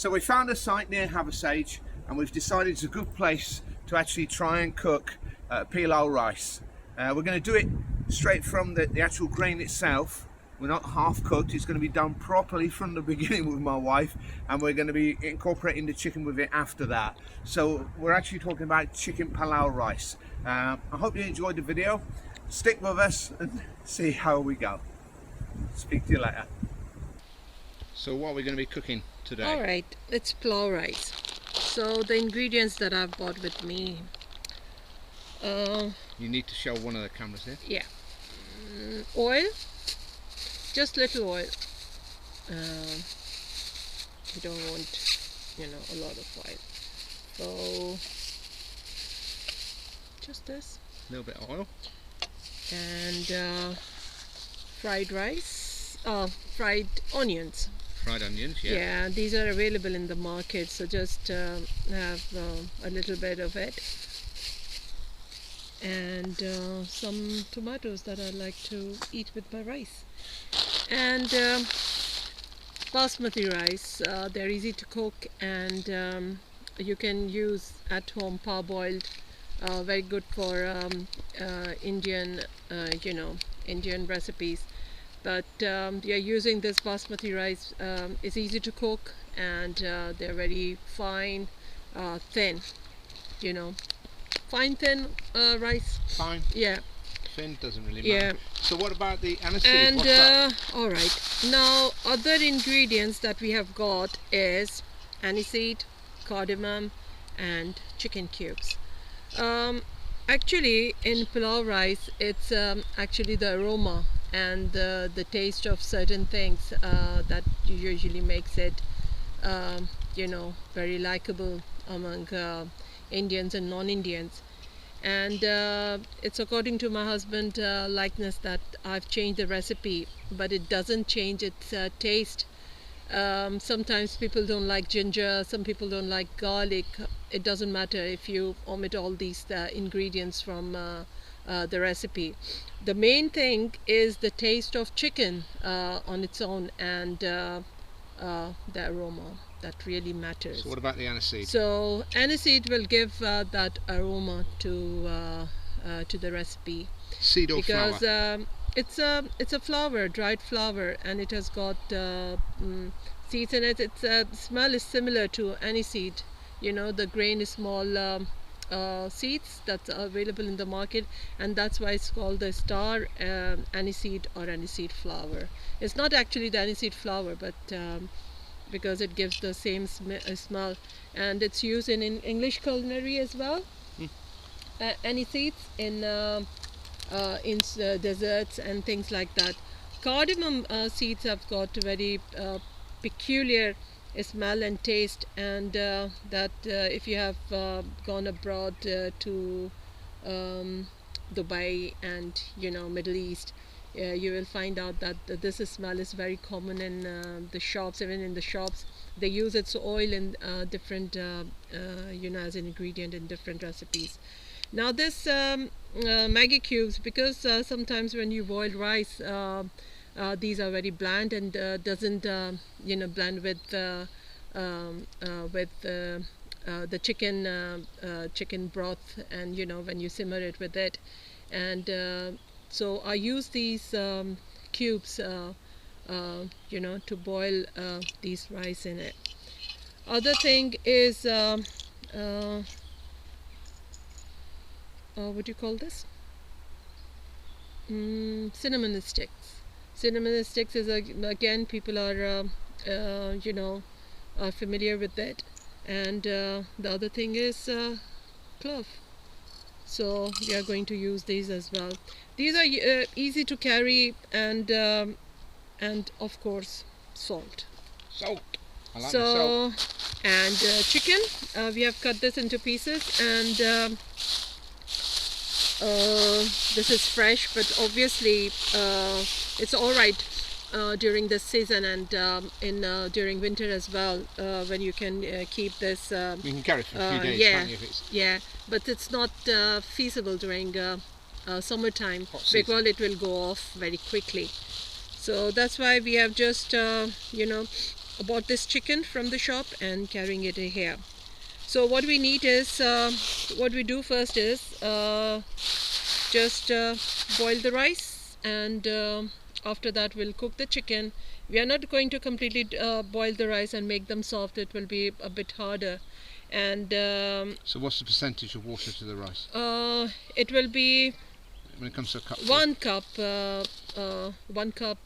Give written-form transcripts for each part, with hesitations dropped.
So we found a site near Haversage, and we've decided it's a good place to actually try and cook pilau rice. We're going to do it straight from the actual grain itself. We're not half cooked. It's going to be done properly from the beginning with my wife, and we're going to be incorporating the chicken with it after that. So we're actually talking about chicken pilau rice. I hope you enjoyed the video. Stick with us and see how we go. Speak to you later. So what are we going to be cooking today? Alright, it's pilau rice. So the ingredients that I've brought with me. You need to show one of the cameras here. Yeah. Oil. Just little oil. You don't want, a lot of oil. So just this. A little bit of oil. And fried rice. Fried onions. Fried onions, yeah. Yeah, these are available in the market. So just have a little bit of it. And some tomatoes that I like to eat with my rice. And basmati rice, they're easy to cook, and you can use at home parboiled, very good for Indian, Indian recipes. But we are using this basmati rice. It's easy to cook, and they're very fine, thin, fine thin rice. Fine. Yeah. Thin doesn't really matter. Yeah. So what about the aniseed? And all right, now other ingredients that we have got is aniseed, cardamom, and chicken cubes. Actually, in pilau rice, it's actually the aroma and the taste of certain things that usually makes it, very likable among Indians and non-Indians. And it's according to my husband likeness that I've changed the recipe, but it doesn't change its taste. Sometimes people don't like ginger, some people don't like garlic. It doesn't matter if you omit all these ingredients from the recipe. The main thing is the taste of chicken on its own, and the aroma. That really matters. So what about the aniseed? So aniseed will give that aroma to the recipe. Seed or flour? Because it's a flour, dried flour, and it has got seeds in it. Its smell is similar to aniseed. The grain is small seeds that's available in the market, and that's why it's called the star aniseed or aniseed flour. It's not actually the aniseed flour, but because it gives the same smell, and it's used in English culinary as well. Aniseeds in desserts and things like that. Cardamom seeds have got a very peculiar smell and taste, and that if you have gone abroad to Dubai and Middle East, you will find out that this smell is very common in the shops. Even in the shops, they use its oil in different, as an ingredient in different recipes. Now this Maggi cubes, because sometimes when you boil rice, these are very bland and doesn't blend with the chicken broth, and when you simmer it with it, and so I use these cubes, to boil these rice in it. Other thing is, what do you call this? Cinnamon sticks. Cinnamon sticks is again, people are familiar with it, and the other thing is clove. So we are going to use these as well. These are easy to carry, and of course salt. Salt. I like the salt. And chicken. We have cut this into pieces, and this is fresh, but obviously it's all right during this season, and during winter as well, when you can keep this. You can carry it for a few days, yeah, can't you? If it's yeah, but it's not feasible during summertime, season, because it will go off very quickly. So that's why we have just bought this chicken from the shop and carrying it here. So what we need is, what we do first is just boil the rice, and after that we'll cook the chicken. We are not going to completely boil the rice and make them soft. It will be a bit harder. And So what's the percentage of water to the rice? It will be When it comes to a cup? 1 cup, 1 cup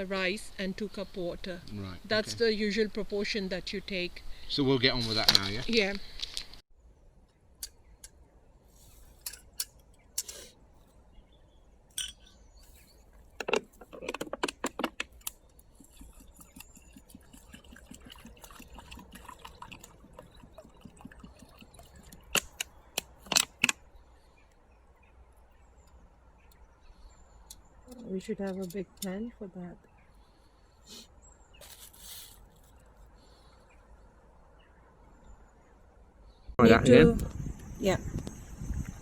rice and 2 cup water. Right. That's okay. the usual proportion that you take. So we'll get on with that now, yeah? Yeah. We should have a big pan for that. Need to, yeah.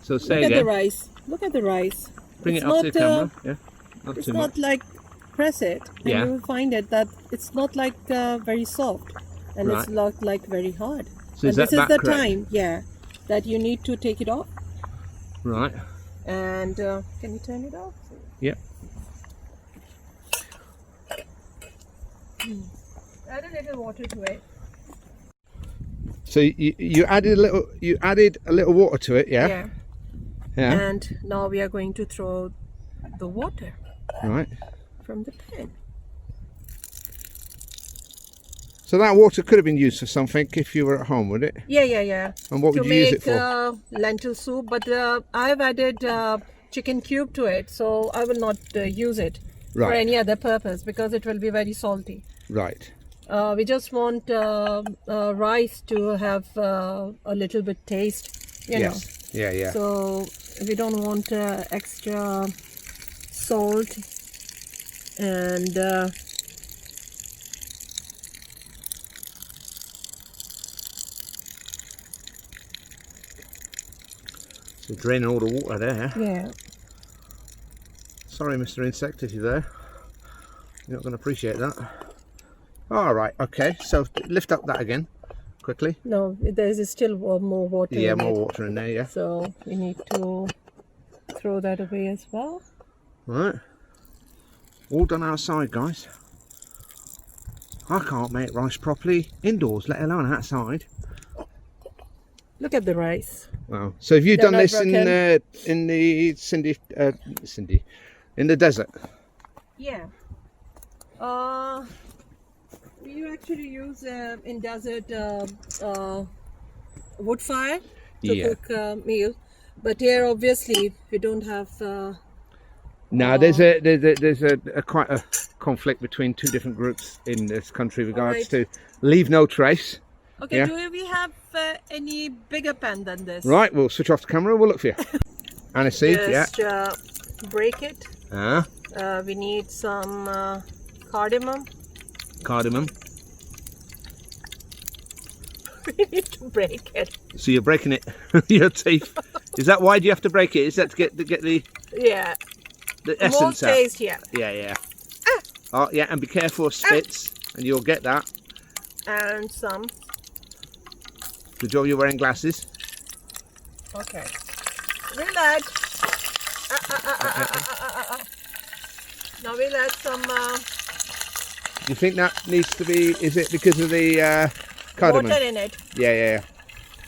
So say Look again. at the rice. Look at the rice. Bring It's it up to the not, camera. Yeah. Not It's too not much. like press it, and Yeah. you will find it that it's not like very soft, and it's Right. not like very hard. So is And this that is the correct? time, yeah, that you need to take it off. Right. And can you turn it off? Yep. Add a little water to it. So you added a little water to it, yeah? Yeah. Yeah. And now we are going to throw the water Right. from the pan. So that water could have been used for something if you were at home, would it? Yeah. And what To would you use make it for? lentil soup, but I've added chicken cube to it, so I will not use it for Right. any other purpose because it will be very salty. Right. We just want rice to have a little bit taste, you know. Yes. Yeah. So we don't want extra salt and So draining all the water there. yeah. Sorry, Mr. Insect, if you're there. You're not going to appreciate that. All right. Okay. So lift up that again, quickly. No, there's still more water. Yeah, in more it. water in there. Yeah. So we need to throw that away as well. Right. All done outside, guys. I can't make rice properly indoors, let alone outside. Look at the rice. Wow. So have you They're done not this broken. in the Cindy, in the desert? Yeah. We actually use in desert wood fire to Yeah. cook meal, but here obviously we don't have. No, there's a quite a conflict between two different groups in this country regards Alright. to leave no trace. Okay, Yeah. do we have any bigger pan than this? Right, we'll switch off the camera. We'll look for you. Aniseed, yeah. Just break it. We need some cardamom. Cardamom. We need to break it. So you're breaking it with your teeth. Is that why do you have to break it? Is that to get the Yeah. More essence out? taste, yeah. Yeah. Oh yeah, and be careful of spits, and you'll get that. And some. Good job you're wearing glasses. Okay. We'll add. Now we'll add some Do you think that needs to be? Is it because of the cardamom? water in it. Yeah.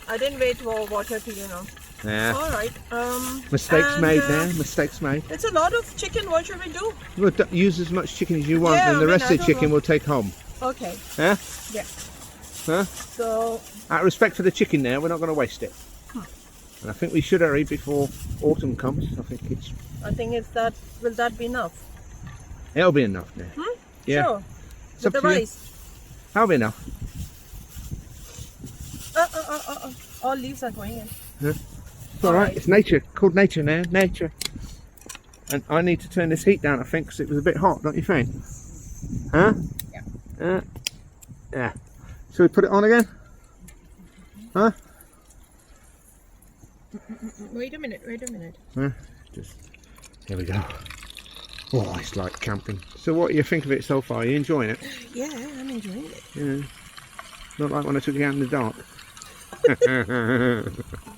I didn't wait for water to, Yeah. All right. Mistakes and, made there. Mistakes made. It's a lot of chicken. What should we do? Well, use as much chicken as you want, Yeah, and the I mean, rest I of the don't chicken know. we'll take home. Okay. Huh? Yeah. Huh? So Out of respect for the chicken, there, we're not going to waste it. And I think we should hurry before autumn comes. I think will that be enough? It'll be enough now. Yeah. Sure. It's With up the to you. rice. That'll be enough. All leaves are going in. It's all right. It's nature. Called nature now. Nature. And I need to turn this heat down, I think, because it was a bit hot, don't you think? Huh? Yeah. Yeah. Shall we put it on again? Huh? Wait a minute. Here we go. Oh, it's like camping. So what do you think of it so far? Are you enjoying it? Yeah, I'm enjoying it. Yeah. Not like when I took you out in the dark.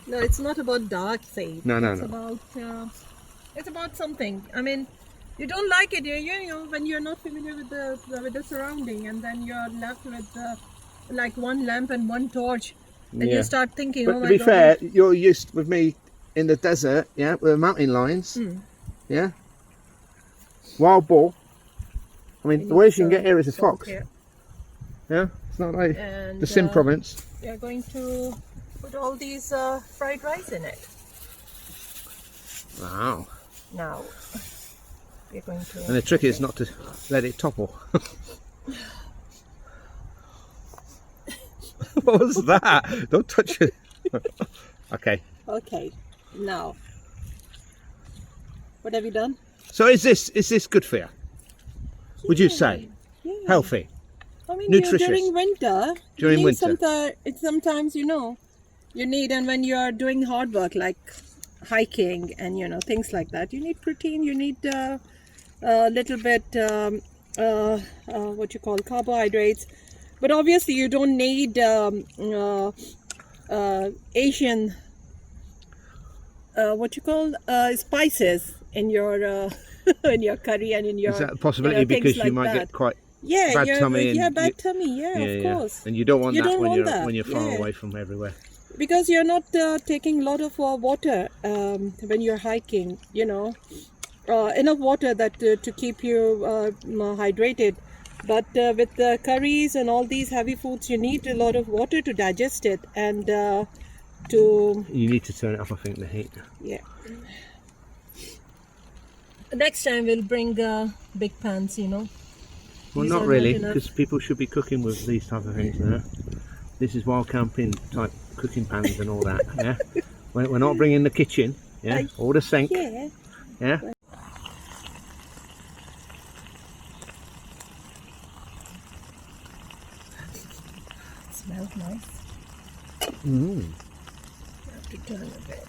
No, it's not about dark thing. No, no, It's no. about it's about something. I mean, you don't like it, you know, when you're not familiar with the surrounding, and then you're left with like one lamp and one torch, and Yeah. you start thinking, But oh to my be God. fair, you're used with me in the desert, yeah, with the mountain lions, yeah. Wild boar. I mean, the worst you can get here is a fox. Here. Yeah, it's not like And the Sim province. we are going to put all these fried rice in it. Wow. Now we're going to. And the trick is not to let it topple. What was that? Don't touch it. Okay. Okay. Now, what have you done? So is this good for you? Would you say Yeah. healthy? I mean, nutritious? during winter. During you need winter. sometimes you know, you need, and when you are doing hard work like hiking and you know things like that, you need protein. You need a little bit what you call carbohydrates, but obviously you don't need Asian what you call spices in your in your curry and in your Is that a possibility things because you like might that. get quite Yeah, bad yeah, tummy and bad you- tummy. Yeah, of course. And you don't want You that don't when want you're that, when you're far yeah. away from everywhere. Because you're not taking a lot of water when you're hiking. You know, enough water that to keep you hydrated. But with the curries and all these heavy foods, you need a lot of water to digest it and to You need to turn it off, I think, the heat. yeah. Next time we'll bring big pans. You know. Well, These not are really, enough. because people should be cooking with these type of things now. This is wild camping type cooking pans and all that. Yeah, we're not bringing the kitchen. Yeah, or the sink. Yeah. Yeah. Smells nice. Mm. Have to turn a bit.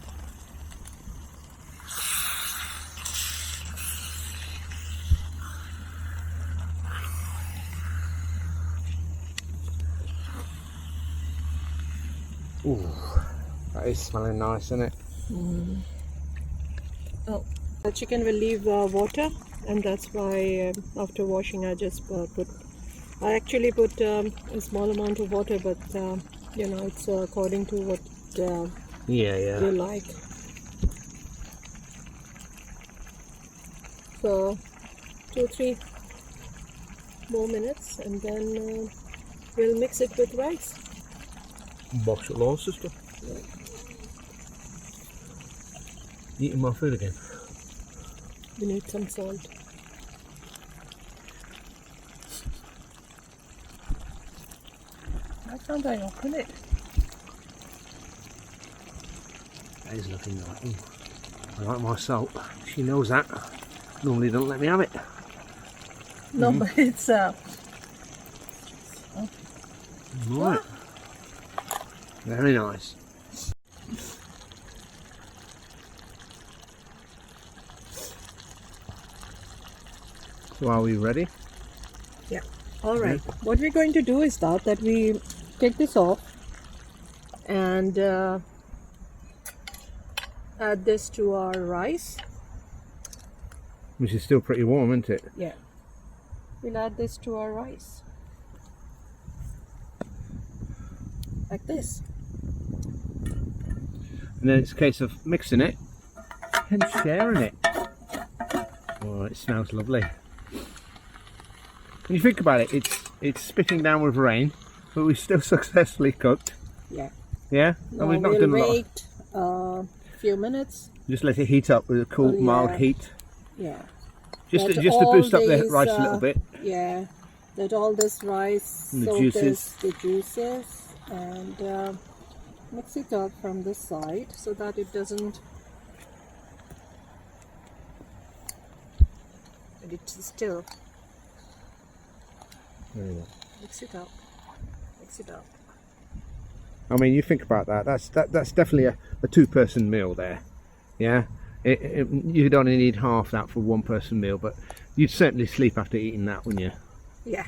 Ooh, that is smelling nice, isn't it? Oh, the chicken will leave water, and that's why after washing I just I actually put a small amount of water, but you know, it's according to what Yeah. you like. So 2-3 more minutes, and then we'll mix it with rice. Box it low, sister. Eating my food again. We need some salt. Why can't I open it? That is looking nice. Ooh, I like my salt. She knows that. Normally don't let me have it. No, but it's Right. Very nice. So are we ready? yeah. All right. What we're going to do is that we take this off and add this to our rice. Which is still pretty warm, isn't it? Yeah. We'll add this to our rice. Like this. And then it's a case of mixing it and sharing it. Oh, it smells lovely. When you think about it, it's spitting down with rain, but we still successfully cooked. Yeah. Yeah? Now And we've not we'll done a lot. wait a few minutes. Just let it heat up with a cool, Oh, mild yeah. heat. Yeah. Just Let to all boost up the these, rice a little bit. Yeah. Let all this rice And the soak juices. the juices, and mix it up from this side so that it doesn't. And it's still. There you go. Mix it up. Mix it up. I mean, you think about that. That's definitely a two-person meal there. Yeah. You'd only need half that for one person meal, but you'd certainly sleep after eating that, wouldn't you? Yeah.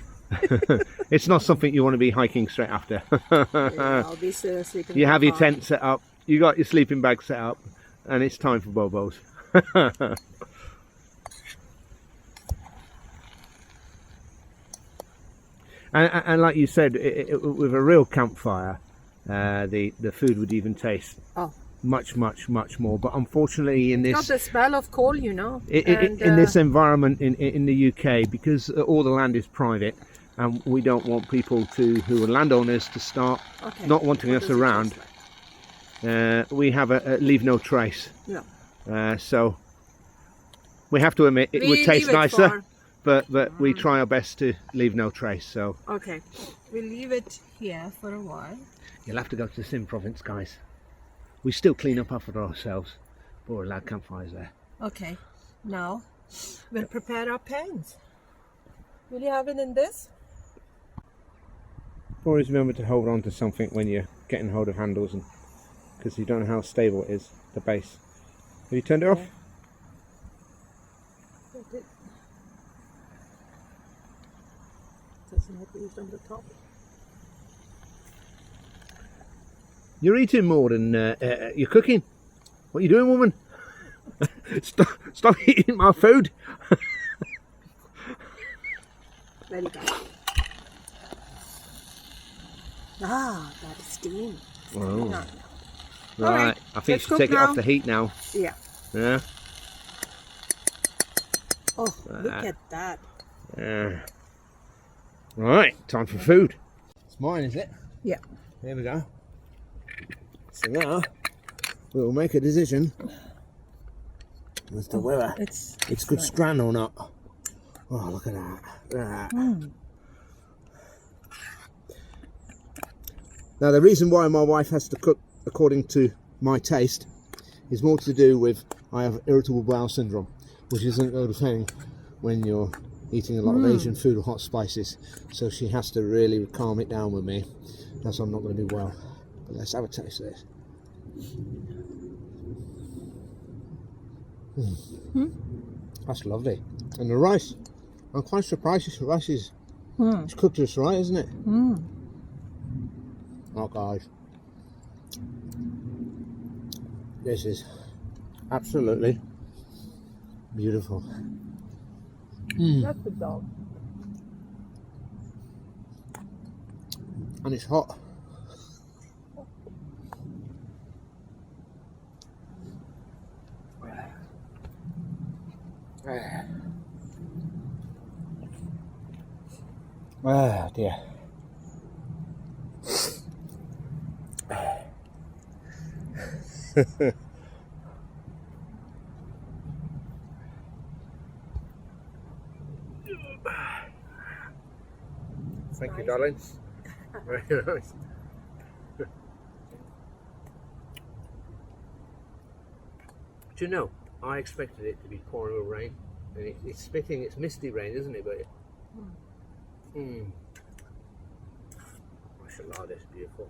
It's not something you want to be hiking straight after. Yeah, I'll be sleeping. You in have the your car. tent set up, you got your sleeping bag set up, and it's time for bobos. And like you said, with a real campfire, the food would even taste much more. But unfortunately, in It's got this the smell of coal, you know. in this environment in the UK, because all the land is private, and we don't want people who are landowners to start not wanting us around. We have a leave no trace. No. So we have to admit it would taste nicer, but we try our best to leave no trace. So okay, we'll leave it here for a while. You'll have to go to the Sim province, guys. We still clean up after ourselves, but we're allowed campfires there. Okay, now we'll prepare our pans. Will you have it in this? Always remember to hold on to something when you're getting hold of handles, and because you don't know how stable it is, the base. Have you turned it off? Doesn't have to use on the top. You're eating more than you're cooking. What are you doing, woman? Stop eating my food. Very good. Ah, that is steam. Wow. No. Right, I think you should take it off the heat now. Yeah. Yeah. Oh, look at that. Yeah. Right, time for food. It's mine, is it? Yeah. There we go. So now we'll make a decision as to whether it's good strand or not. Oh, look at that. Now, the reason why my wife has to cook according to my taste is more to do with I have irritable bowel syndrome, which isn't a good thing when you're eating a lot of Asian food or hot spices. So she has to really calm it down with me, else I'm not going to do well. But let's have a taste of this. That's lovely. And the rice, I'm quite surprised this rice is it's cooked just right, isn't it? Oh guys, this is absolutely beautiful. That's the dog. And it's hot. Ah dear. Thank you, darling. Very nice. Do you know, I expected it to be pouring with rain, and it's spitting, it's misty rain, isn't it? But mashallah, that's beautiful.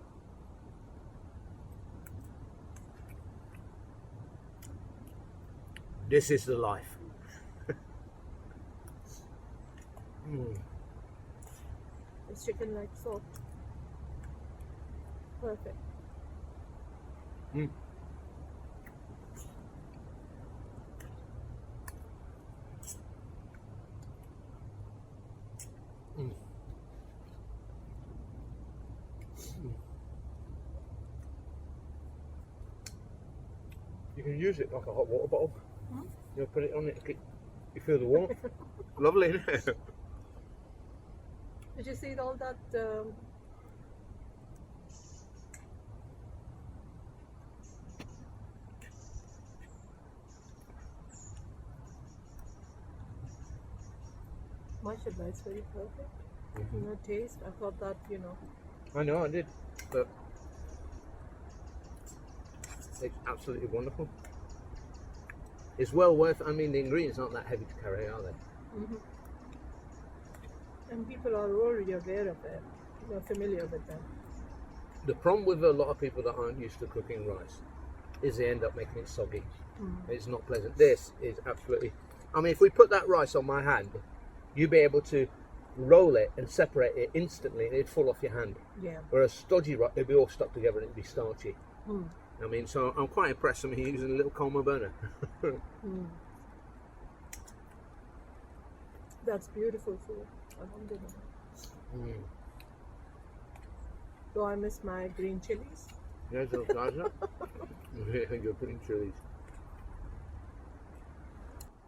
This is the life. It's chicken like so. Perfect. You can use it like a hot water bottle. You put it on it, you feel the warmth. Lovely, isn't it? Did you see all that? Mashallah, it's very perfect. You know, taste. I thought that, you know. I know, I did, but it's absolutely wonderful. It's well worth. I mean, the ingredients aren't that heavy to carry, are they? And people are already aware of it. They're familiar with them. The problem with a lot of people that aren't used to cooking rice is they end up making it soggy. It's not pleasant. This is absolutely, I mean, if we put that rice on my hand, you'd be able to roll it and separate it instantly and it'd fall off your hand. Yeah. Whereas stodgy rice, it'd be all stuck together and it'd be starchy. I mean, so I'm quite impressed. I mean, using a little Colmar burner. That's beautiful food. Alhamdulillah. Do I miss my green chilies? Yes, those guys are. You're putting chilies.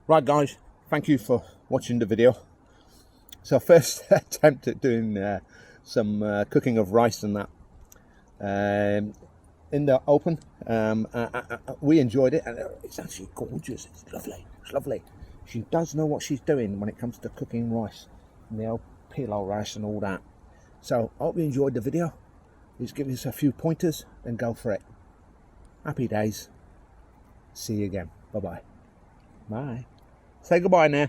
Right, guys, thank you for watching the video. So first attempt at doing some cooking of rice and that in the open. We enjoyed it, and it's actually gorgeous. It's lovely. It's lovely. She does know what she's doing when it comes to cooking rice and the old pilau rice and all that. So I hope you enjoyed the video. Please give us a few pointers and go for it. Happy days. See you again. Bye-bye. Bye. Say goodbye now.